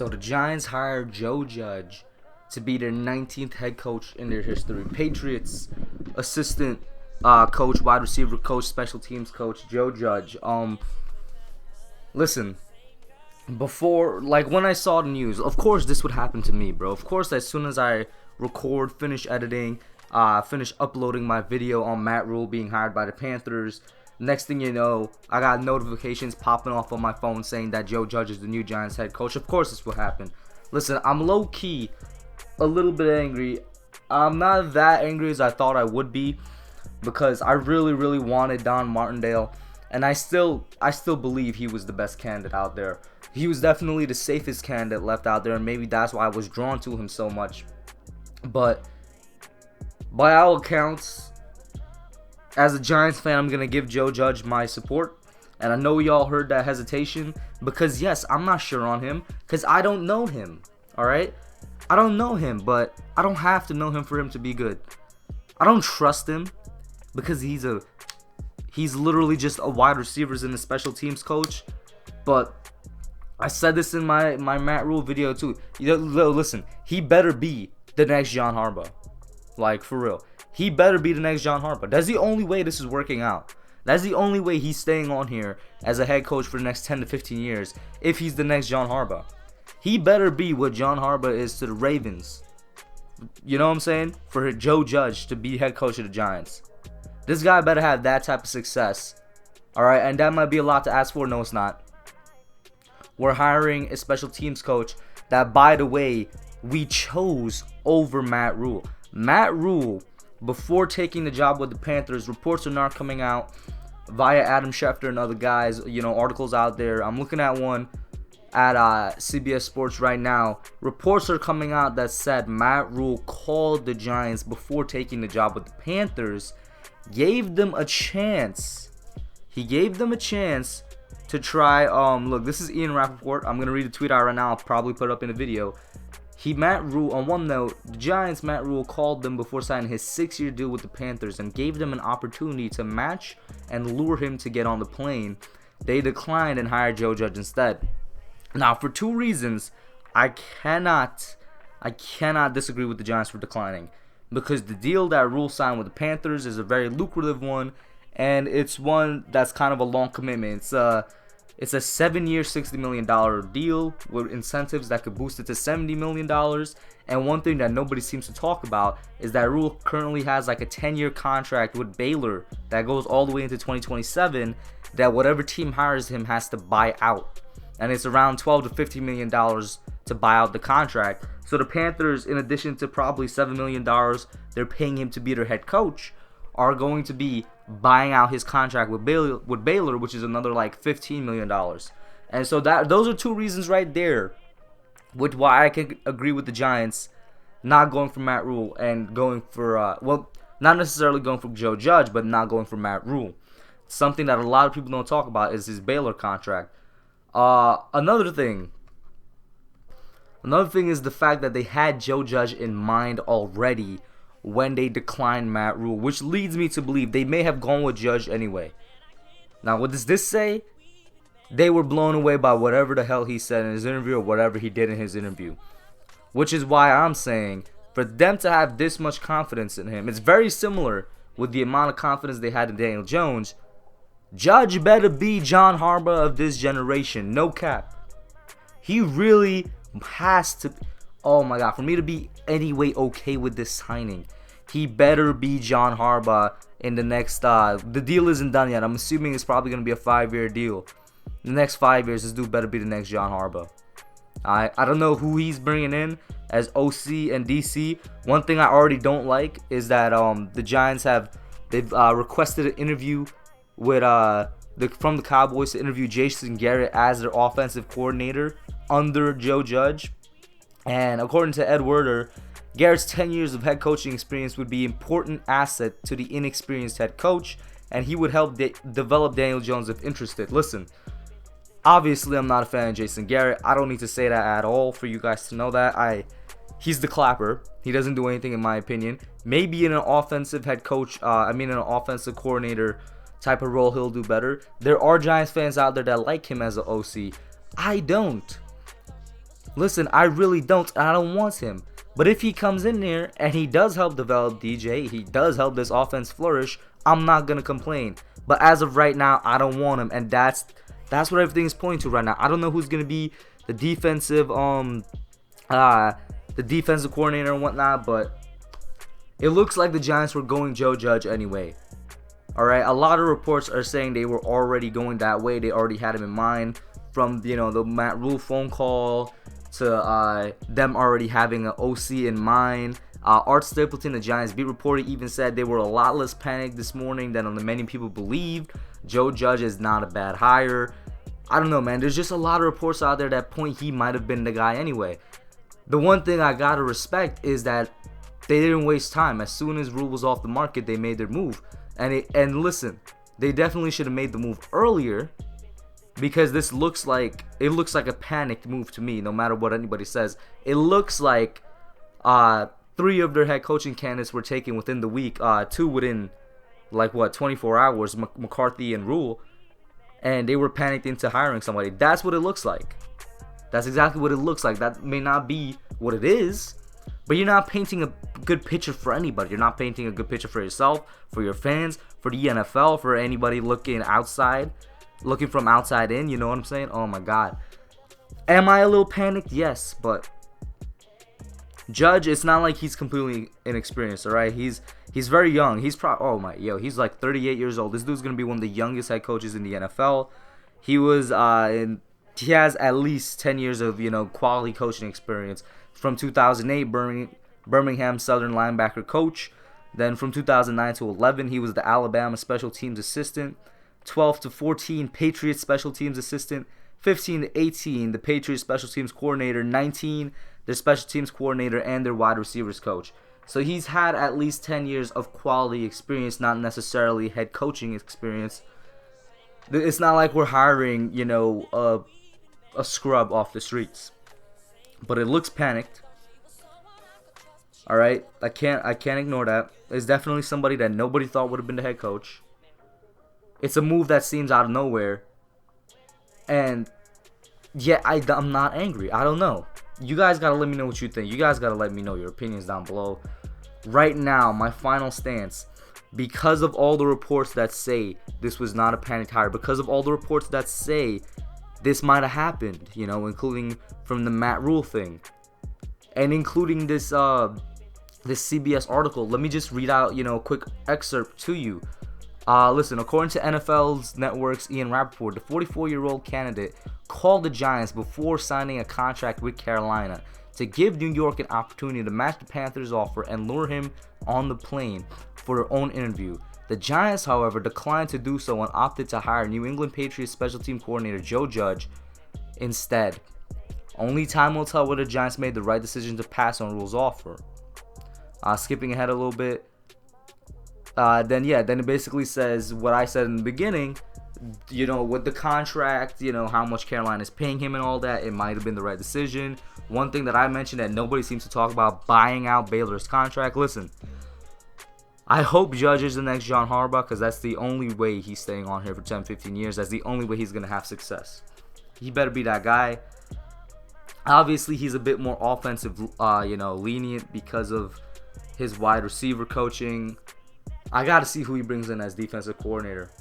So the Giants hired Joe Judge to be their 19th head coach in their history. Patriots assistant coach, wide receiver coach, special teams coach, Joe Judge. Listen, before, like, when I saw the news, of course this would happen to me, bro. Of course, as soon as I record, finish editing, finish uploading my video on Matt Rule being hired by the Panthers, next thing you know, I got notifications popping off on my phone saying that Joe Judge is the new Giants head coach. Of course this will happen. Listen, I'm low-key a little bit angry. I'm not that angry as I thought I would be, because I really wanted Don Martindale, and I still believe he was the best candidate out there. He was definitely the safest candidate left out there, and maybe that's why I was drawn to him so much. But by all accounts, as a Giants fan, I'm going to give Joe Judge my support. And I know y'all heard that hesitation, because yes, I'm not sure on him, because I don't know him, alright? I don't know him, but I don't have to know him for him to be good. I don't trust him, because he's literally just a wide receivers and a special teams coach. But I said this in my Matt Rule video too. Listen, he better be the next John Harbaugh. Like, for real. He better be the next John Harbaugh. That's the only way this is working out. That's the only way he's staying on here as a head coach for the next 10 to 15 years, if he's the next John Harbaugh. He better be what John Harbaugh is to the Ravens. You know what I'm saying? For Joe Judge to be head coach of the Giants. This guy better have that type of success. Alright, and that might be a lot to ask for. No, it's not. We're hiring a special teams coach that, by the way, we chose over Matt Rule. Matt Rule, before taking the job with the Panthers, reports are not coming out via Adam Schefter and other guys, articles out there. I'm looking at one at CBS Sports right now. Reports are coming out that said Matt Rule called the Giants before taking the job with the Panthers, gave them a chance. He gave them a chance to try, look, this is Ian Rappaport. I'm going to read the tweet out right now. I'll probably put it up in a video. Matt Rule, on one note, the Giants, Matt Rule called them before signing his 6-year deal with the Panthers and gave them an opportunity to match and lure him to get on the plane. They declined and hired Joe Judge instead. Now, for two reasons, I cannot disagree with the Giants for declining. Because the deal that Rule signed with the Panthers is a very lucrative one, and it's one that's kind of a long commitment. It's a 7-year, $60 million deal with incentives that could boost it to $70 million. And one thing that nobody seems to talk about is that Rule currently has like a 10-year contract with Baylor that goes all the way into 2027 that whatever team hires him has to buy out. And it's around $12 to $15 million to buy out the contract. So the Panthers, in addition to probably $7 million they're paying him to be their head coach, are going to be buying out his contract with Baylor, which is another like $15 million. And so those are two reasons right there with why I can agree with the Giants not going for Matt Rule and going for, not necessarily going for Joe Judge, but not going for Matt Rule. Something that a lot of people don't talk about is his Baylor contract. Another thing is the fact that they had Joe Judge in mind already when they declined Matt Rule, which leads me to believe they may have gone with Judge anyway. Now, what does this say? They were blown away by whatever the hell he said in his interview or whatever he did in his interview. Which is why I'm saying, for them to have this much confidence in him, it's very similar with the amount of confidence they had in Daniel Jones. Judge better be John Harbaugh of this generation. No cap. He really has to... Oh my God, for me to be anyway okay with this signing, he better be John Harbaugh in the next, the deal isn't done yet. I'm assuming it's probably going to be a 5-year deal. In the next 5 years, this dude better be the next John Harbaugh. I don't know who he's bringing in as OC and DC. One thing I already don't like is that the Giants they've requested an interview with from the Cowboys to interview Jason Garrett as their offensive coordinator under Joe Judge. And according to Ed Werder, Garrett's 10 years of head coaching experience would be an important asset to the inexperienced head coach, and he would help develop Daniel Jones if interested. Listen, obviously I'm not a fan of Jason Garrett. I don't need to say that at all for you guys to know that. He's the clapper. He doesn't do anything in my opinion. Maybe in an offensive head coach, in an offensive coordinator type of role, he'll do better. There are Giants fans out there that like him as an OC. I don't. Listen, I really don't. I don't want him. But if he comes in there and he does help develop DJ, he does help this offense flourish, I'm not gonna complain. But as of right now, I don't want him, and that's what everything's pointing to right now. I don't know who's gonna be the defensive coordinator and whatnot, but it looks like the Giants were going Joe Judge anyway. All right, a lot of reports are saying they were already going that way. They already had him in mind, from the Matt Rule phone call to them already having an OC in mind. Art Stapleton, the Giants beat reporter, even said they were a lot less panicked this morning than many people believed. Joe Judge is not a bad hire. I don't know, man. There's just a lot of reports out there that point he might have been the guy anyway. The one thing I gotta respect is that they didn't waste time. As soon as Rule was off the market, they made their move. And listen, they definitely should have made the move earlier, because this looks like a panicked move to me. No matter what anybody says, it looks like 3 of their head coaching candidates were taken within the week. 2 within 24 hours, McCarthy and Rule, and they were panicked into hiring somebody. That's what it looks like. That's exactly what it looks like. That may not be what it is, but you're not painting a good picture for anybody. You're not painting a good picture for yourself, for your fans, for the NFL, for anybody looking from outside in. You know what I'm saying? Oh my God. Am I a little panicked? Yes, but Judge, it's not like he's completely inexperienced, all right? He's very young. He's he's like 38 years old. This dude's gonna be one of the youngest head coaches in the NFL. He has at least 10 years of quality coaching experience. From 2008, Birmingham Southern linebacker coach. Then from 2009 to 11, he was the Alabama special teams assistant. 12 to 14, Patriots special teams assistant. 15 to 18, the Patriots special teams coordinator. 19, their special teams coordinator and their wide receivers coach. So he's had at least 10 years of quality experience, not necessarily head coaching experience. It's not like we're hiring, a scrub off the streets. But it looks panicked. All right, I can't ignore that. It's definitely somebody that nobody thought would have been the head coach. It's a move that seems out of nowhere. And yeah, I'm not angry. I don't know. You guys gotta let me know what you think. You guys gotta let me know your opinions down below. Right now, my final stance, because of all the reports that say this was not a panicked hire, because of all the reports that say this might have happened, including from the Matt Rule thing, and including this CBS article. Let me just read out, a quick excerpt to you. Listen, according to NFL's Network's Ian Rappaport, the 44-year-old candidate called the Giants before signing a contract with Carolina to give New York an opportunity to match the Panthers' offer and lure him on the plane for their own interview. The Giants, however, declined to do so and opted to hire New England Patriots special team coordinator Joe Judge instead. Only time will tell whether the Giants made the right decision to pass on Rule's offer. Skipping ahead a little bit. Then it basically says what I said in the beginning. With the contract, how much Carolina is paying him and all that, it might have been the right decision. One thing that I mentioned that nobody seems to talk about, buying out Baylor's contract. Listen, I hope Judge is the next John Harbaugh, because that's the only way he's staying on here for 10, 15 years. That's the only way he's going to have success. He better be that guy. Obviously, he's a bit more offensive, lenient because of his wide receiver coaching. I got to see who he brings in as defensive coordinator,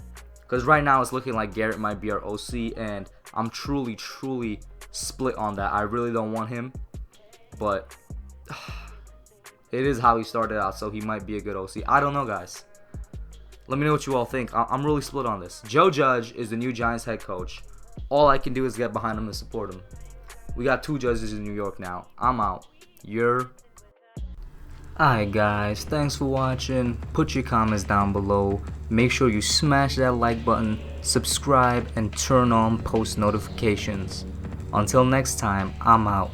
because right now it's looking like Garrett might be our OC, and I'm truly split on that. I really don't want him, but it is how he started out, so he might be a good OC. I don't know, guys. Let me know what you all think. I'm really split on this. Joe Judge is the new Giants head coach. All I can do is get behind him and support him. We got 2 judges in New York now. I'm out. Alright guys, thanks for watching. Put your comments down below. Make sure you smash that like button, subscribe, and turn on post notifications. Until next time, I'm out.